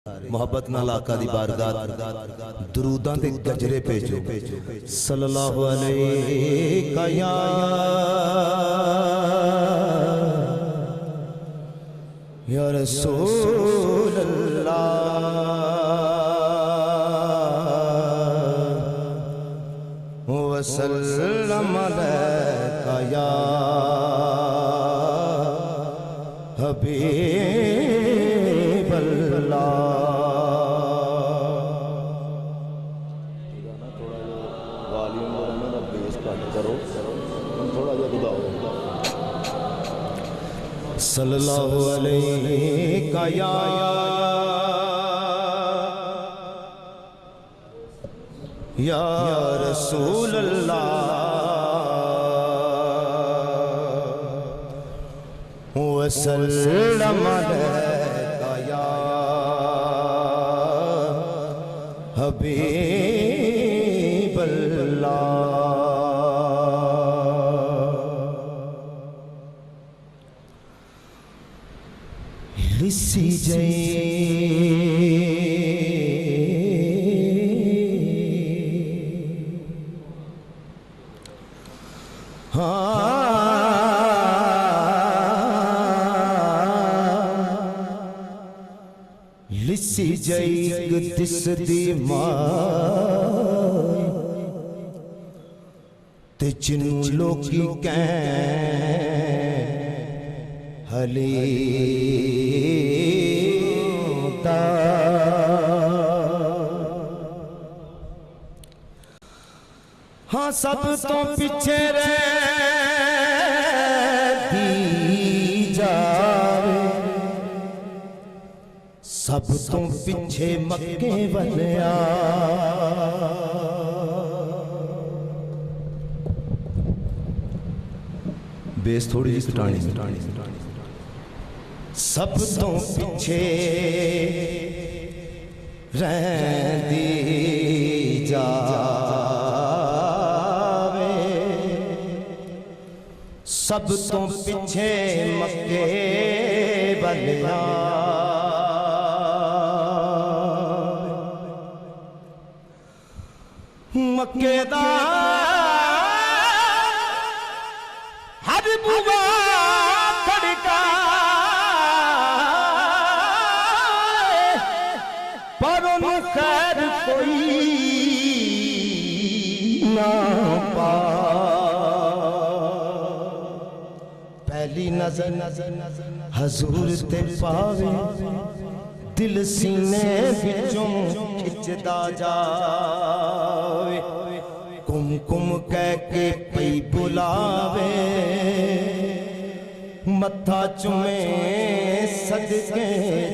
मोहब्बत नाल आका दी बारगाह दुरूदां दे गजरे भेजो सल्लल्लाहु अलैहि या रसूल अल्लाह वसल्लम अलैका या हबीब अल्लाह। सल्लल्लाहु अलैका या रसूल अल्लाह वसल्लम अलैका या हबीब अल्लाह। लिसी जय लिसी जय दिस दी मां ते जिनू लोकी कह हली हाँ सब तो पीछे रहती जावे सब तो पीछे मक्के बलिया बेस थोड़ी जी घटानी सब तो पीछे रहती जावे सब तो पीछे मक्के बलिया मक्के दा हर बुआ खड़का पर खैर कोई ना पा। पहली नजर हजूर ते पावे दिल सीने विचों खिंचदा जावे कुम कुम कह के पई बुलावे मत्था चुमे सदके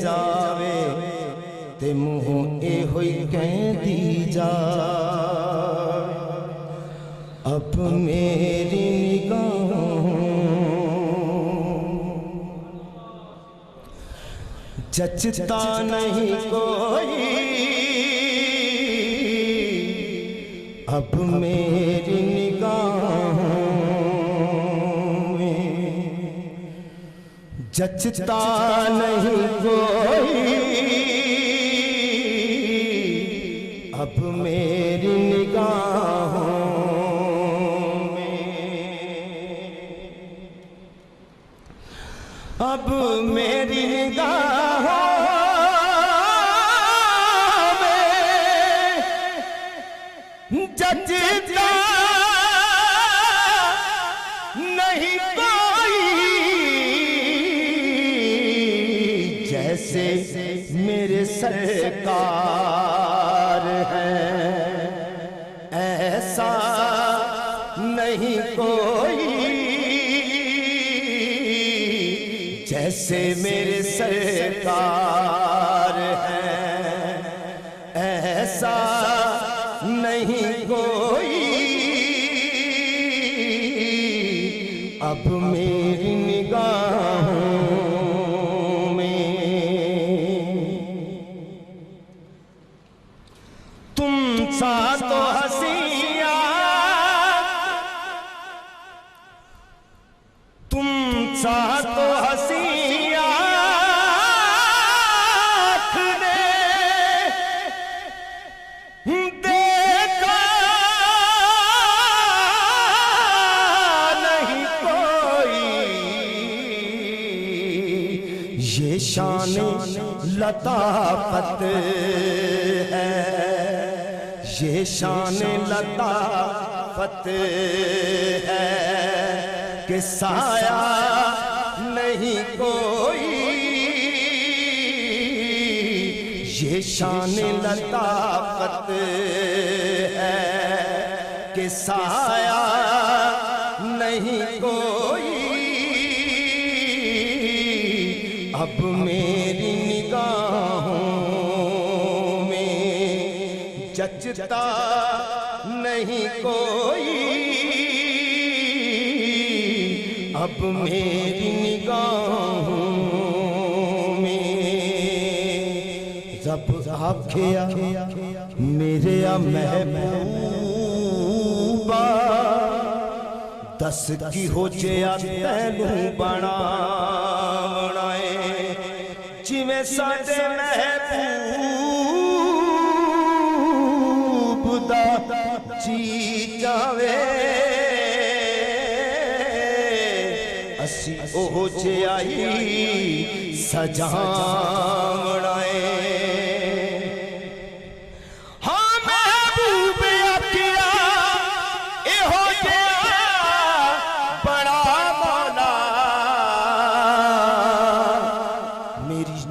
जावे ते मुँह ए होई कहती जावे अब मेरी निगाहों जचता नहीं कोई अब मेरी निगाहों में जचता नहीं कोई अब मेरी निगाहों में अब मेरी निगाहों जचता नहीं कोई जैसे मेरे सरकार हैं ऐसा नहीं कोई जैसे मेरे सरकार हैं ऐसा नहीं कोई अब मेरी निगाहों में तुम सा तो हंसिया तुम सा तो हंसिया लताफत है, ये शान लताफत है कि साया नहीं कोई, ये शान लताफत है कि साया नहीं कोई। अब मेरी निगाहों में जचता नहीं कोई, अब मेरी निगाहों में रब आखिया मेरे महबूबा दस की हो जिया तैनू बनाए, जिवें साडे महबूब दा जी जावे, असी ओह जिहाई सजावणाए।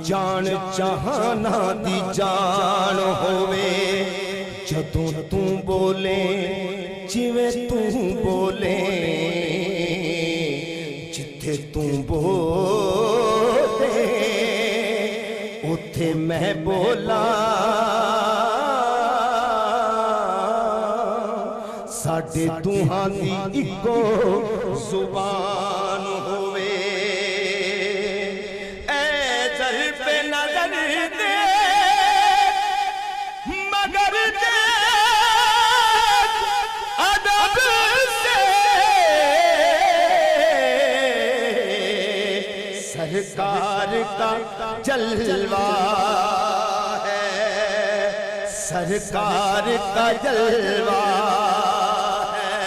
जान जहाना दी जान होवे, जदों तू बोले जिवें तू बोले, जिथे तू बोले उथे मैं बोला, साडे तुहां दी इको जुबान होवे। मगर दे अदब से सरकार का जलवा है, सरकार का जलवा है,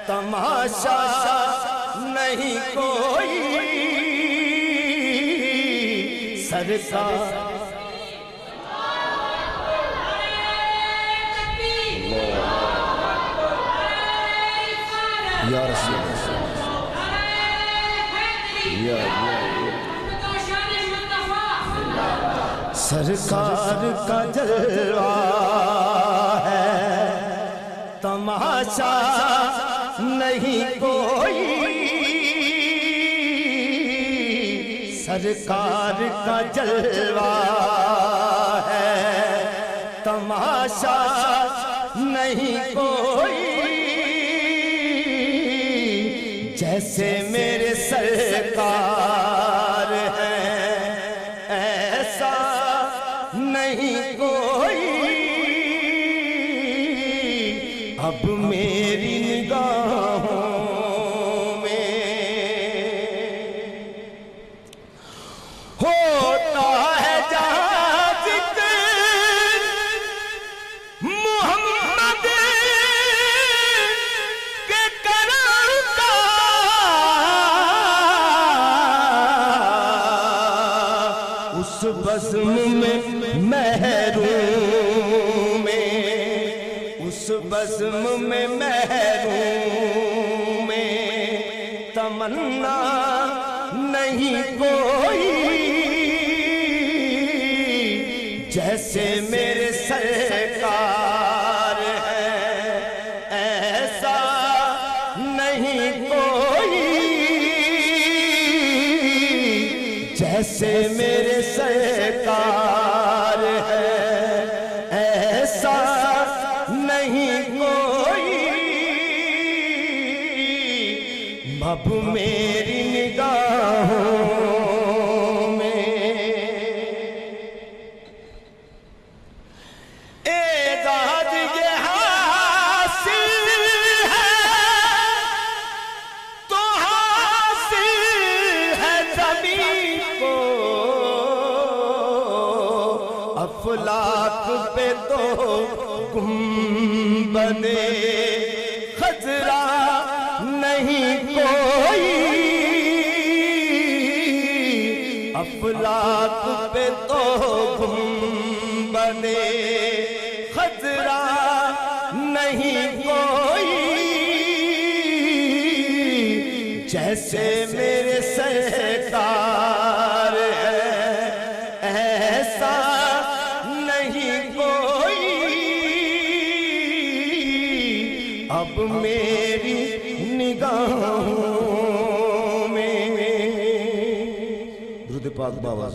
तमाशा नहीं कोई। सरकार या रसूल सरकार का जलवा है, तमाशा नहीं कोई। सरकार का जलवा है, तमाशा नहीं कोई। जैसे मेरे सरकार हैं ऐसा नहीं कोई। अब मेरी निगाहों में होता है जहाँ जिक्र मोहम्मद के करम का, उस बज़्म में महरूम में, उस बज़्म में महरूम में तमन्ना नहीं कोई। जैसे मेरे सरकार है ऐसा नहीं कोई। जैसे मेरे सरकार है ऐसा नहीं कोई। अब मेरी निगाहों में एजाज ये हासिल है तो हासिल है ज़मीं को, अफलाक पे तो गुंबदे खजरा नहीं कोई। अफलाक पे तो गुंबदे खजरा नहीं कोई, जैसे मेरे सरकार है ऐसा नहीं कोई। अब मेरी निगाहों में दुरूद पाक बाबा।